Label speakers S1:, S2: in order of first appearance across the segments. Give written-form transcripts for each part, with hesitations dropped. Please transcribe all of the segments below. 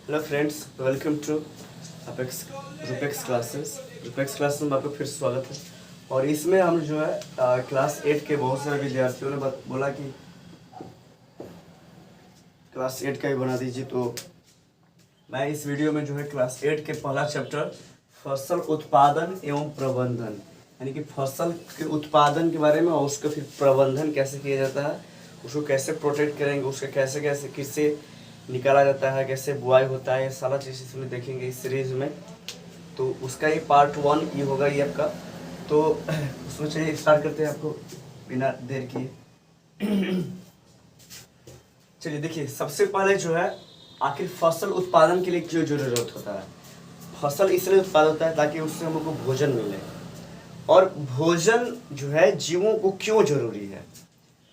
S1: Hello friends, welcome to Apex Rupex classes. Rupex class में आपका फिर से स्वागत है। और इसमें हम जो है क्लास 8 के बहुत सारे विद्यार्थियों ने बोला कि क्लास 8 का ही बना दीजिए, तो मैं इस वीडियो में जो है क्लास 8 के पहला चैप्टर फसल उत्पादन एवं प्रबंधन, यानी कि फसल के उत्पादन के बारे में और उसका फिर प्रबंधन कैसे किया जाता है, उसको कैसे प्रोटेक्ट करेंगे, उसका कैसे कैसे किससे निकाला जाता है, कैसे बुआई होता है, ये सारा चीज़ इसमें देखेंगे इस सीरीज़ में। तो उसका ही पार्ट 1 ये होगा ये आपका। तो उसमें चलिए स्टार्ट करते हैं आपको बिना देर किए। चलिए देखिए, सबसे पहले जो है आखिर फसल उत्पादन के लिए क्यों जरूरत होता है। फसल इसलिए उत्पादन होता है ताकि उससे हम लोग को भोजन मिले, और भोजन जो है जीवों को क्यों जरूरी है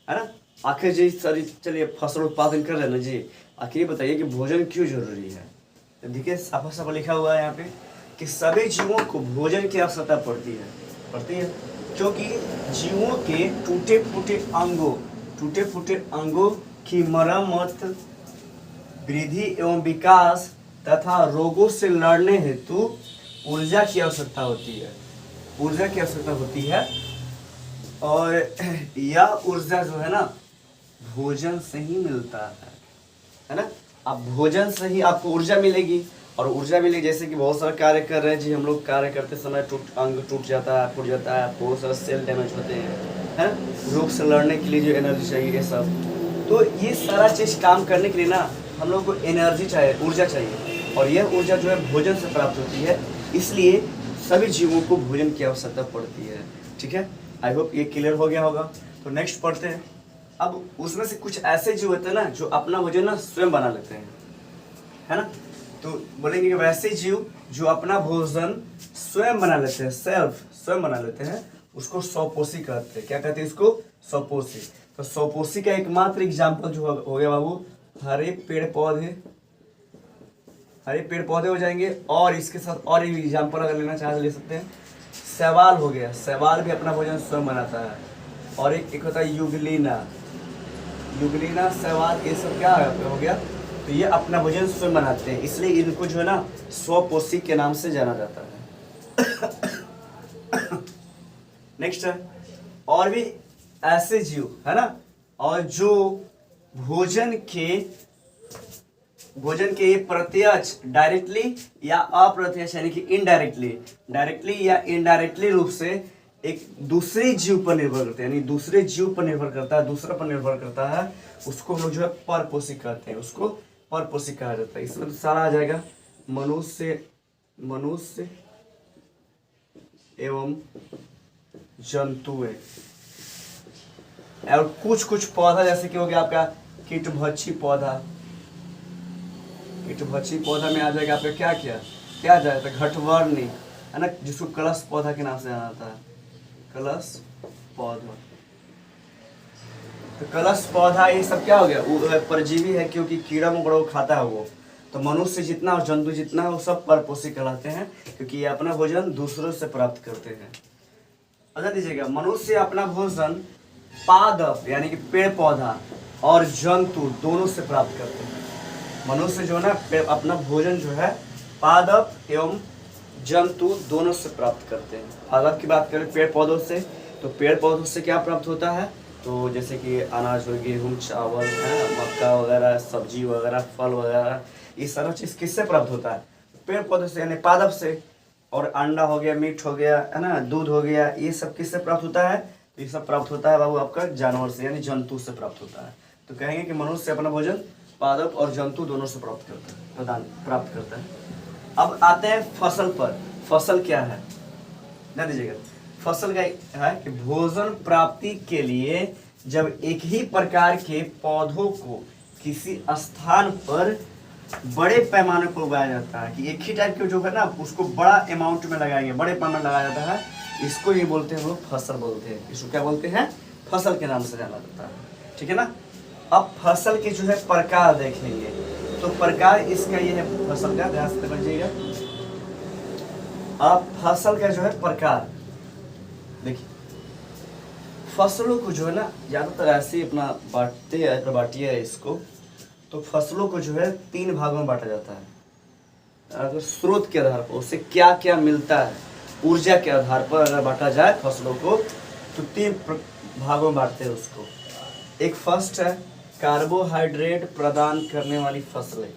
S1: ना। आखिर जी सर, चलिए फसल उत्पादन कर रहे हैं ना जी, आखिर ये बताइए कि भोजन क्यों जरूरी है। तो देखिए साफ साफ लिखा हुआ है यहाँ पे कि सभी जीवों को भोजन की आवश्यकता पड़ती है क्योंकि जीवों के टूटे फूटे अंगों की मरम्मत, वृद्धि एवं विकास तथा रोगों से लड़ने हेतु ऊर्जा की आवश्यकता होती है। और यह ऊर्जा जो है ना भोजन से ही मिलता है ना। अब भोजन से ही आपको ऊर्जा मिलेगी, और ऊर्जा मिलेगी जैसे कि बहुत सारा कार्य कर रहे हैं जी हम लोग। कार्य करते समय अंग टूट जाता है, फूट जाता है, बहुत सारा सेल डैमेज होते हैं, है ना। रोग से लड़ने के लिए जो एनर्जी चाहिए ये सब, तो ये सारा चीज़ काम करने के लिए ना हम लोग को एनर्जी चाहिए, ऊर्जा चाहिए, और यह ऊर्जा जो है भोजन से प्राप्त होती है। इसलिए सभी जीवों को भोजन की आवश्यकता पड़ती है। ठीक है, आई होप ये क्लियर हो गया होगा। तो नेक्स्ट पढ़ते हैं। अब उसमें से कुछ ऐसे जीव होते हैं ना जो अपना भोजन ना स्वयं बना लेते हैं, है ना। तो बोलेंगे कि वैसे जीव जो अपना भोजन स्वयं बना लेते हैं, स्वयं बना लेते हैं, उसको स्वपोषी कहते हैं। क्या कहते हैं इसको? स्वपोषी। तो स्वपोषी का एकमात्र एग्जाम्पल जो हो गया बाबू, हरे पेड़ पौधे हो जाएंगे। और इसके साथ और एक एग्जाम्पल अगर लेना चाहे तो ले सकते हैं, शैवाल हो गया, शैवाल भी अपना भोजन स्वयं बनाता है। और एक होता है युगलीना, शैवाल, ये सब क्या हो गया, तो ये अपना भोजन स्वयं बनाते हैं, इसलिए इनको जो है ना स्वपोषी के नाम से जाना जाता है। नेक्स्ट है, और भी ऐसे जीव है ना, और जो भोजन के प्रत्यक्ष डायरेक्टली या अप्रत्यक्ष यानी कि डायरेक्टली या इनडायरेक्टली रूप से एक दूसरे जीव पर निर्भर करते हैं, यानी दूसरे जीव पर निर्भर करता है, दूसरा पर निर्भर करता है, उसको हम लोग जो है परपोषी कहते हैं, उसको परपोषी कहा जाता है। इसमें तो सारा आ जाएगा, मनुष्य एवं जंतुएं, और कुछ पौधा जैसे कि हो गया आपका कीटभक्षी पौधा में आ जाएगा आपका क्या आ जाएगा, घटवर्णी, है ना, जिसको कलश पौधा के नाम से जाना जाता है, कलश पौधा। तो कलश पौधा ये सब क्या हो गया, वो परजीवी है क्योंकि कीड़ा मकोड़ा खाता है वो। तो मनुष्य जितना और जंतु जितना है वो सब परपोषी कहलाते हैं, क्योंकि ये अपना भोजन दूसरों से प्राप्त करते हैं। अच्छा दीजिएगा, मनुष्य अपना भोजन पादप यानी कि पेड़ पौधा और जंतु दोनों से प्राप्त करते हैं। मनुष्य जो है ना अपना भोजन जो है पादप एवं जंतु दोनों से प्राप्त करते हैं। पादप की बात करें पेड़ पौधों से, तो पेड़ पौधों से क्या प्राप्त होता है, तो जैसे कि अनाज हो, गेहूँ, चावल, है, मक्का वगैरह, सब्जी वगैरह, फल वगैरह, ये सारा चीज़ किससे प्राप्त होता है? पेड़ पौधों से, यानी पादप से। और अंडा हो गया, मीट हो गया, है ना, दूध हो गया, ये सब किससे प्राप्त होता है? तो ये सब प्राप्त होता है बाबू आपका जानवर से, यानी जंतु से प्राप्त होता है। तो कहेंगे कि मनुष्य अपना भोजन पादप और जंतु दोनों से प्राप्त करता है। अब आते हैं फसल पर। फसल क्या है ना दीजिएगा, फसल का है कि भोजन प्राप्ति के लिए जब एक ही प्रकार के पौधों को किसी स्थान पर बड़े पैमाने पर उगाया जाता है, कि एक ही टाइप के जो है ना उसको बड़ा अमाउंट में लगाएंगे, बड़े पैमाने में लगाया जाता है, इसको ये बोलते हैं हम लोग फसल बोलते हैं। इसको क्या बोलते हैं? फसल के नाम से जाना जाता है। ठीक है ना। अब फसल के जो है प्रकार देखेंगे, तो प्रकार इसका ये है फसल का, ध्यान से समझिएगा। अब फसल का जो है प्रकार देखिए, फसलों को जो है ना ज़्यादातर ऐसे अपना बांटते हैं, इसको। तो फसलों को जो है 3 भागों में बांटा जाता है। अगर स्रोत के आधार पर उसे क्या क्या मिलता है, ऊर्जा के आधार पर अगर बांटा जाए फसलों को तो 3 भागों में बांटते हैं उसको। एक फर्स्ट है कार्बोहाइड्रेट प्रदान करने वाली फसलें।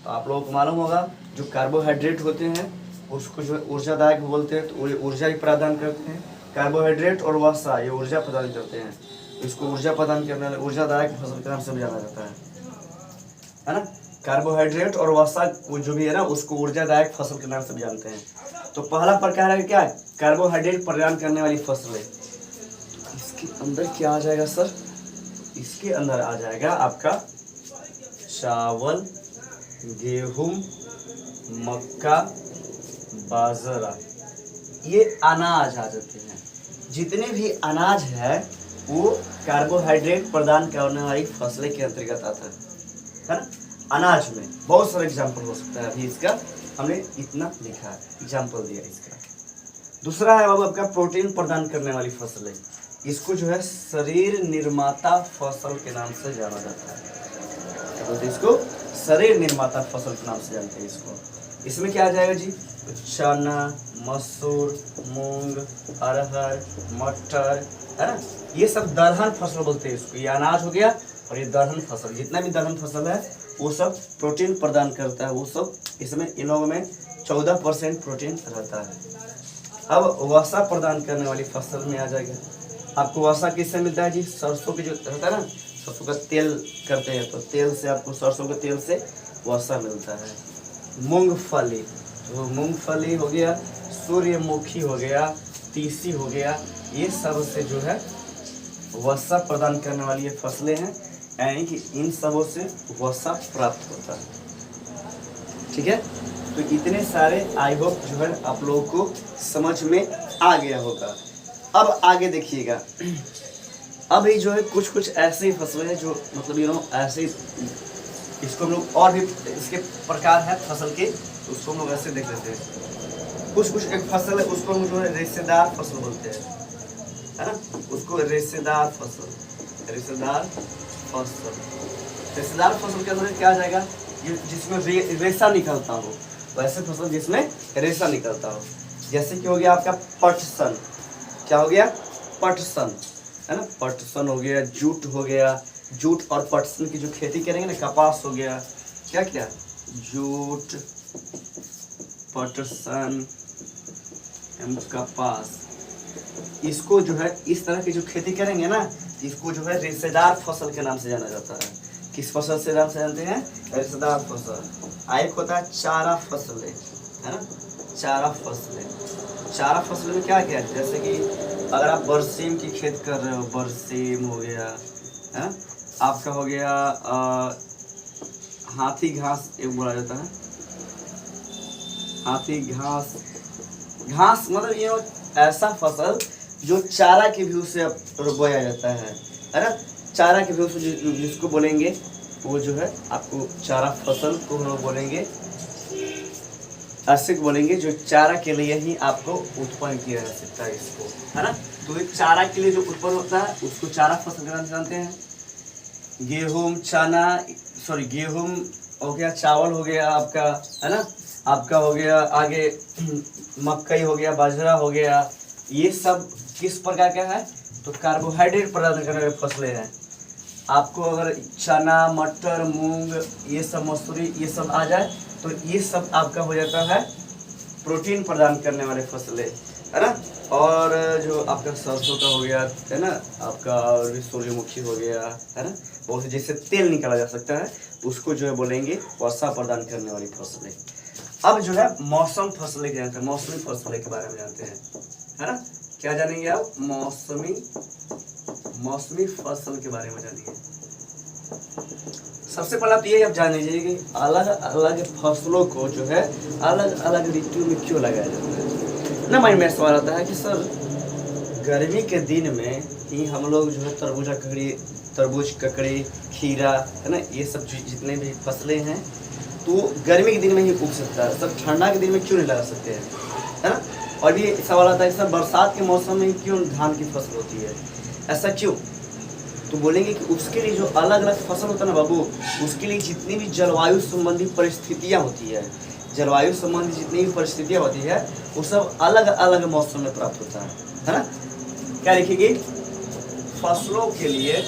S1: तो आप लोगों को मालूम होगा जो कार्बोहाइड्रेट होते हैं उसको जो है ऊर्जादायक बोलते हैं, तो ऊर्जा ही प्रदान करते हैं। कार्बोहाइड्रेट और वसा ये ऊर्जा प्रदान करते हैं, इसको ऊर्जा प्रदान करने वाले ऊर्जादायक फसल के नाम से भी जाना जाता है ना। कार्बोहाइड्रेट और वसा जो भी है ना उसको ऊर्जादायक फसल के नाम से भी जानते हैं। तो पहला प्रकार है क्या, कार्बोहाइड्रेट प्रदान करने वाली फसलें। इसके अंदर क्या आ जाएगा सर, इसके अंदर आ जाएगा आपका चावल, गेहूं, मक्का, बाजरा, ये अनाज आ जाते हैं। जितने भी अनाज है वो कार्बोहाइड्रेट प्रदान करने वाली फसलें के अंतर्गत आता है ना। अनाज में बहुत सारे एग्जाम्पल हो सकता है, अभी इसका हमने इतना लिखा है, एग्जाम्पल दिया इसका। दूसरा है बाबू आपका प्रोटीन प्रदान करने वाली फसलें। इसको जो है शरीर निर्माता फसल के नाम से जाना जाता है। तो इसको शरीर निर्माता फसल के नाम से जानते हैं इसको। इसमें क्या आ जाएगा जी, चना, मसूर, मूंग, अरहर, मटर, है ना, ये सब दलहन फसल बोलते हैं इसको। ये अनाज हो गया और ये दलहन फसल, जितना भी दलहन फसल है वो सब प्रोटीन प्रदान करता है। वो सब इसमें इन लोगों में 14% प्रोटीन रहता है। अब वसा प्रदान करने वाली फसल में आ जाएगा। आपको वसा किससे मिलता है जी, सरसों की जो रहता है ना, सरसों का तेल करते हैं तो तेल से आपको, सरसों के तेल से वसा मिलता है। मूंगफली, तो मूंगफली हो गया, सूर्यमुखी हो गया, तीसी हो गया, ये सब से जो है वसा प्रदान करने वाली ये फसलें हैं, यानी कि इन सबों से वसा प्राप्त होता है। ठीक है, तो इतने सारे आई होप जो है आप लोगों को समझ में आ गया होगा। अब आगे देखिएगा, अब ये जो है कुछ कुछ ऐसी फसलें हैं जो मतलब ऐसे, इसको हम लोग और भी इसके प्रकार है फसल के, तो उसको हम लोग ऐसे देख लेते हैं। कुछ कुछ एक फसल है उसको हम जो है रेशेदार फसल बोलते हैं, है ना, उसको रेशेदार फसल, रेशेदार फसल। रेशेदार फसल के अंदर क्या आ जाएगा, जिसमें रेशा निकलता हो, वैसे फसल जिसमें रेशा निकलता हो। जैसे कि हो गया आपका पटसन, क्या हो गया, पटसन, है ना, पटसन हो गया, जूट हो गया, जूट और पटसन की जो खेती करेंगे ना, कपास हो गया, क्या क्या, जूट, पटसन, कपास, इसको जो है इस तरह की जो खेती करेंगे ना, इसको जो है रेशेदार फसल के नाम से जाना जाता है। किस फसल से नाम से जानते हैं, रेशेदार फसल। एक होता है चारा फसलें, है ना, चारा फसलें। चारा फसल में क्या क्या है, जैसे कि अगर आप बरसीम की खेत कर रहे हो, बरसीम हो गया, है, आपका हो गया हाथी घास, एक बोला जाता है हाथी घास। घास मतलब ये ऐसा फसल जो चारा के व्यू से बोया जाता है ना, चारा के व्यू से जिसको बोलेंगे वो जो है आपको चारा फसल को हम लोग बोलेंगे, ऐसे बोलेंगे जो चारा के लिए ही आपको उत्पन्न किया जा सकता है इसको, है ना। तो एक चारा के लिए जो उत्पन्न होता है उसको चारा फसल के नाम से जानते हैं। गेहूं, चना, सॉरी गेहूं हो गया, चावल हो गया आपका, है ना, आपका हो गया आगे मकई हो गया, बाजरा हो गया, ये सब किस प्रकार का है, तो कार्बोहाइड्रेट प्रदान करने वाली फसलें हैं। आपको अगर चना, मटर, मूंग, ये सब मसूरी, ये सब आ जाए तो ये सब आपका हो जाता है प्रोटीन प्रदान करने वाले फसलें, है ना। और जो आपका सरसों का हो गया, है ना, आपका और सूर्यमुखी हो गया, है ना, बहुत से जैसे तेल निकाला जा सकता है, उसको जो है बोलेंगे वसा प्रदान करने वाली फसलें। अब जो है मौसम फसलें जानते हैं, मौसमी फसलें के बारे में जानते हैं, है ना। क्या जानेंगे आप, मौसमी फसल के बारे में जानेंगे। सबसे पहला तो ये आप जान लीजिए कि अलग अलग फसलों को जो है अलग अलग ऋतु में क्यों लगाया जाता है ना। माइंड में सवाल आता है कि सर गर्मी के दिन में ही हम लोग जो है तरबूज, ककड़ी, खीरा, है ना, ये सब जितने भी फसलें हैं तो गर्मी के दिन में ही उग सकता है, सब ठंडा के दिन में क्यों नहीं लगा सकते हैं, है ना। और ये सवाल आता है सर बरसात के मौसम में क्यों धान की फसल होती है, ऐसा क्यों। तो बोलेंगे कि उसके लिए जो अलग अलग फसल होता है ना बाबू, उसके लिए जितनी भी जलवायु संबंधी परिस्थितियाँ होती है, जलवायु संबंधी जितनी भी परिस्थितियाँ होती है वो सब अलग अलग मौसम में प्राप्त होता है ना। क्या लिखेगी? फसलों के लिए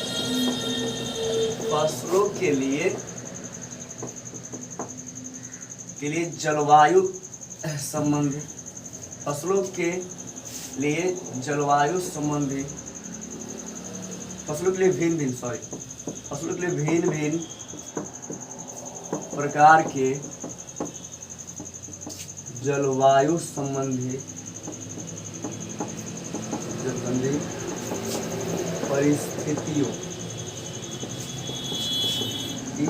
S1: जलवायु संबंधी, फसलों के लिए जलवायु संबंधी, फसलों के लिए भिन्न भिन्न प्रकार के जलवायु संबंधी परिस्थितियों की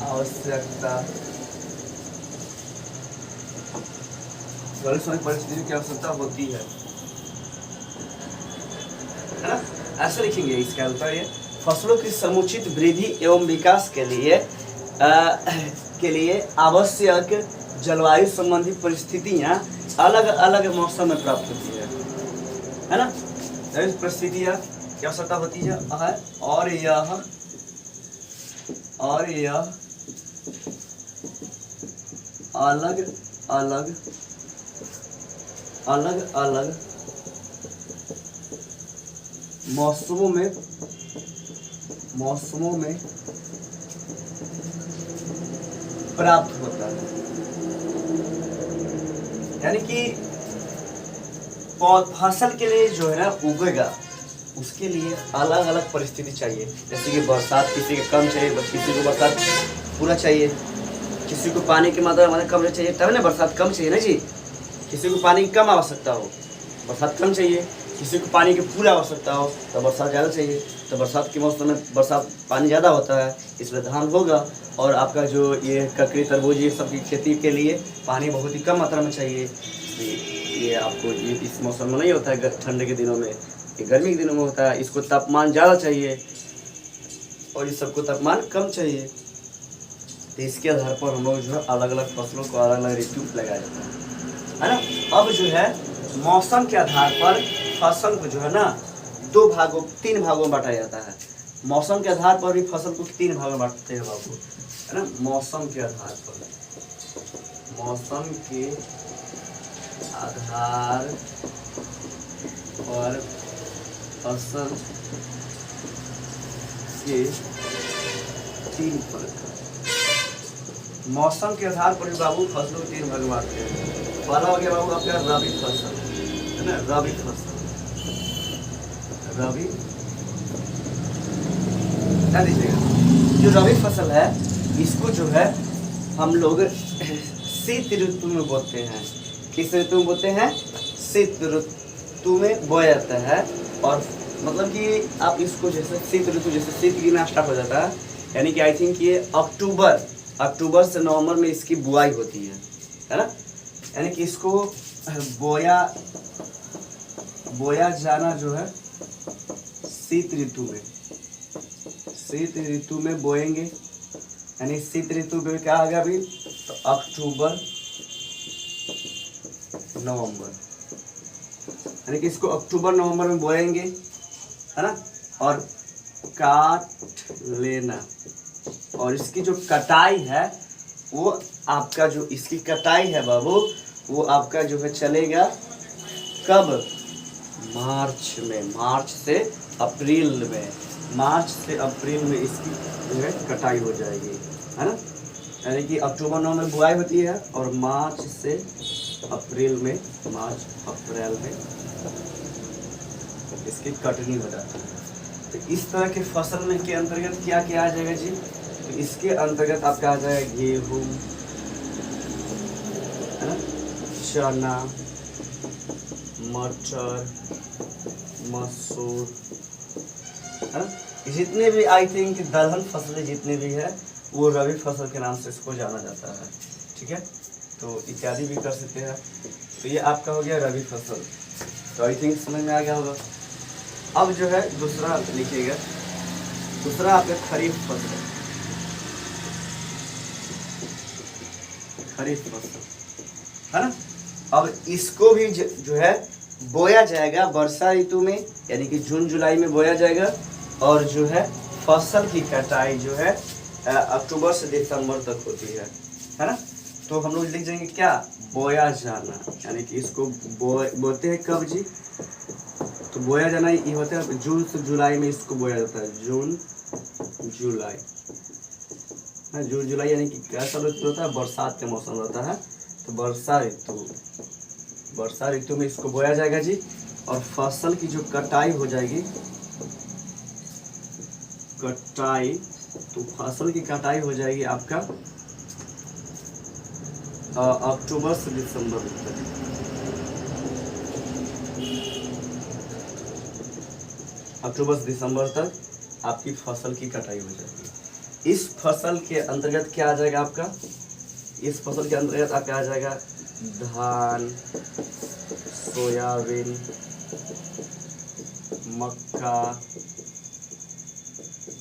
S1: आवश्यकता, परिस्थितियों की आवश्यकता होती है ना। ऐसे लिखेंगे इसका उत्तर ये, फसलों की समुचित वृद्धि एवं विकास के लिए आवश्यक जलवायु संबंधी परिस्थितियां अलग अलग मौसम में प्राप्त होती है ना। परिस्थितियां की आवश्यकता होती है और यह अलग अलग मौसमों में प्राप्त होता है। यानी कि फसल के लिए जो है ना उगेगा, उसके लिए अलग अलग परिस्थिति चाहिए। जैसे कि बरसात किसी को कम चाहिए, किसी को बरसात पूरा चाहिए, किसी को पानी की मात्रा कम चाहिए तब ना बरसात कम चाहिए ना जी। किसी को पानी की कम आवश्यकता हो, बरसात कम चाहिए। किसी को पानी की पूरा आवश्यकता हो तो बरसात ज़्यादा चाहिए। तो बरसात के मौसम में बरसात पानी ज़्यादा होता है, इसलिए धान होगा। और आपका जो ये ककड़ी तरबूज ये सब की खेती के लिए पानी बहुत ही कम मात्रा में चाहिए। ये आपको ये इस मौसम में नहीं होता है, ठंड के दिनों में, ये गर्मी के दिनों में होता है। इसको तापमान ज़्यादा चाहिए और इस सबको तापमान कम चाहिए। तो इसके आधार पर हम लोग जो है अलग अलग फसलों को अलग अलग ऋतु लगाया जाता है ना। अब जो है मौसम के आधार पर फसल को जो है ना तीन भागों में बांटा जाता है। मौसम के आधार पर भी फसल को 3 भागों में बांटते हैं बाबू, है ना। मौसम के आधार पर फसल के 3 प्रकार। मौसम के आधार पर भी बाबू फसलों को 3 भाग में बांटते हैं। पहला हो गया बाबू आपका रबी फसल, है ना। रबी क्या दीजिएगा, जो रबी फसल है इसको जो है हम लोग शीत ऋतु में बोते हैं। किस ऋतु में बोते हैं? शीत ऋतु में बोया जाता है। और मतलब कि आप इसको जैसे शीत ऋतु, जैसे शीत गिरना स्टार्ट हो जाता है, यानी कि आई थिंक ये अक्टूबर से नवंबर में इसकी बुआई होती है ना। यानी कि इसको बोया जाना जो है शीत ऋतु में बोएंगे। यानी शीत ऋतु में क्या आ गया अभी तो अक्टूबर नवंबर, यानी कि इसको अक्टूबर नवंबर में बोएंगे, है ना। और काट लेना, और इसकी जो कटाई है वो आपका जो इसकी कटाई है बाबू वो आपका जो है चलेगा कब? मार्च से अप्रैल में इसकी जो है कटाई हो जाएगी, है ना। यानी कि अक्टूबर नवंबर में बुआई होती है और मार्च अप्रैल में इसकी कटनी हो जाती है। तो इस तरह के फसल में के अंतर्गत क्या क्या आ जाएगा जी? तो इसके अंतर्गत आपका आ जाएगा गेहूँ, है ना, चना, मटर, मसूर, है ना। जितने भी आई थिंक दलहन फसलें जितने भी है वो रबी फसल के नाम से इसको जाना जाता है, ठीक है। तो इत्यादि भी कर सकते हैं। तो ये आपका हो गया रबी फसल। तो आई थिंक समझ में आ गया होगा। अब जो है दूसरा लिखिएगा, दूसरा आपका खरीफ फसल, है ना। अब इसको भी जो है बोया जाएगा वर्षा ऋतु में, यानी कि जून जुलाई में बोया जाएगा। और जो है फसल की कटाई जो है अक्टूबर से दिसंबर तक होती है ना। तो हम लोग लिख जाएंगे क्या, बोया जाना, यानी कि इसको बोते हैं कब जी, तो बोया जाना ये होता है जून से जुलाई में, इसको बोया जाता है जून जुलाई। जून जुलाई यानी कि कैसा ऋतु होता है, बरसात का मौसम होता है, तो वर्षा ऋतु में इसको बोया जाएगा जी। और फसल की जो कटाई हो जाएगी, कटाई, तो फसल की कटाई हो जाएगी आपका अक्टूबर से दिसंबर तक। अक्टूबर से दिसंबर तक आपकी फसल की कटाई हो जाएगी। इस फसल के अंतर्गत क्या आ जाएगा आपका, इस फसल के अंतर्गत आपका आ जाएगा धान, सोयाबीन, मक्का,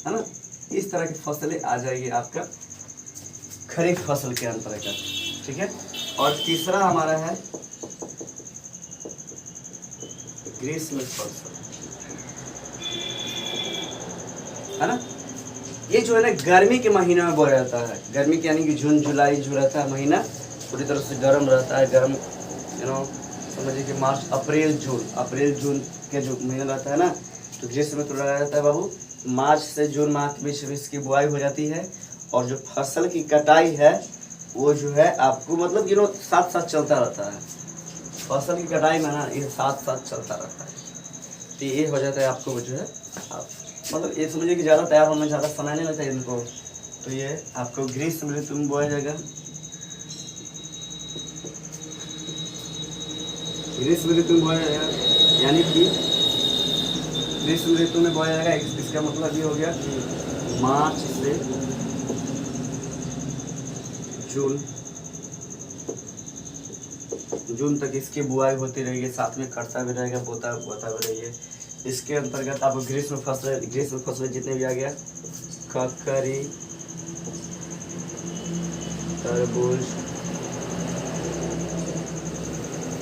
S1: है ना, इस तरह की फसलें आ जाएगी आपका खरीफ फसल के अंतर्गत, ठीक है। और तीसरा हमारा है ग्रीष्म फसल, है ना। ये जो है ना गर्मी के महीने में बोया जाता है। गर्मी के यानी कि जून जुलाई जो रहता है महीना पूरी तरह से गर्म रहता है, गर्म समझिए कि मार्च अप्रैल जून के जो महीना रहता है ना, तो ग्रीष्म ऋतु लगाया जाता है बाबू। मार्च से जून माह के बीच इसकी बुआई हो जाती है, और जो फसल की कटाई है वो जो है आपको मतलब साथ साथ चलता रहता है। फसल की कटाई में ना ये साथ साथ चलता रहता है, तो ये हो जाता है आपको जो है आप मतलब ये समझिए कि ज़्यादा तैयार होने में ज़्यादा समय नहीं लगता है इनको। तो ये आपको ग्रीष्म ऋतु में बोया जाएगा, ग्रीष्म ऋतु में बोया जाएगा, यानी कि ग्रीष्म ऋतु में बोया जाएगा। इसका मतलब ये हो गया कि मार्च से जून तक इसकी बुआई होती रहेगी, साथ में कटता भी रहेगा, बोता भी रहेगी। इसके अंतर्गत आप ग्रीष्म फसलें जितने भी आ गया, ककड़ी, तरबूज,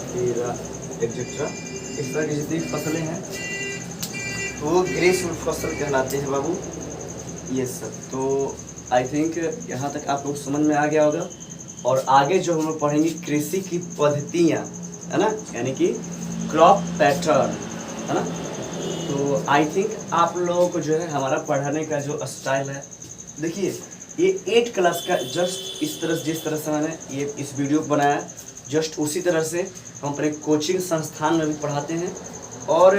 S1: खीरा एक्सेट्रा, इस तरह की जितनी फसलें हैं तो वो ग्रीष्म फसल कहलाते हैं बाबू, ये सब। तो आई थिंक यहाँ तक आप लोग समझ में आ गया होगा। और आगे जो हम लोग पढ़ेंगे कृषि की पद्धतियाँ, है ना, यानी कि क्रॉप पैटर्न, है ना। तो आई थिंक आप लोगों को जो है हमारा पढ़ाने का जो स्टाइल है, देखिए ये 8 क्लास का जस्ट इस तरह जिस तरह से मैंने ये इस वीडियो को बनाया, जस्ट उसी तरह से हम अपने कोचिंग संस्थान में भी पढ़ाते हैं, और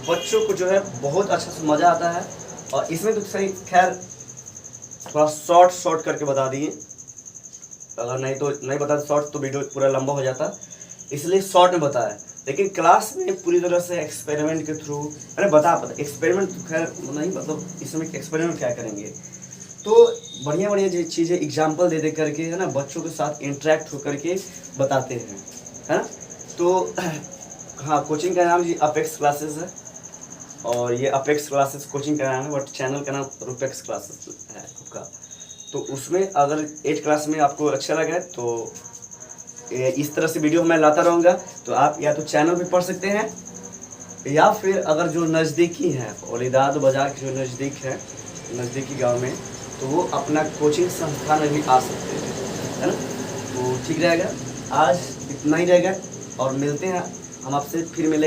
S1: बच्चों को जो है बहुत अच्छा से मज़ा आता है। और इसमें तो सही खैर थोड़ा शॉर्ट करके बता दिए, अगर नहीं बता शॉर्ट तो वीडियो पूरा लंबा हो जाता, इसलिए शॉर्ट में बताया। लेकिन क्लास में पूरी तरह से एक्सपेरिमेंट के थ्रू मैंने पता एक्सपेरिमेंट तो खैर नहीं, मतलब इसमें एक्सपेरिमेंट क्या करेंगे, तो बढ़िया चीज़ें एग्जाम्पल दे करके, है ना, बच्चों के साथ इंटरेक्ट होकर के बताते हैं, है ना। तो हाँ, कोचिंग का नाम जी अपेक्स क्लासेस है, और ये अपेक्स क्लासेस कोचिंग का नाम है, बट चैनल का नाम रूपेक्स क्लासेस है आपका। तो उसमें अगर 8 क्लास में आपको अच्छा लगा तो इस तरह से वीडियो मैं लाता रहूँगा। तो आप या तो चैनल पे पढ़ सकते हैं, या फिर अगर जो नज़दीकी हैं औलिदाद बाज़ार के जो नज़दीक है, नज़दीकी गांव में, तो वो अपना कोचिंग संस्थान में भी आ सकते हैं, है ना। तो ठीक रहेगा, आज इतना ही रहेगा, और मिलते हैं हम आपसे, फिर मिले।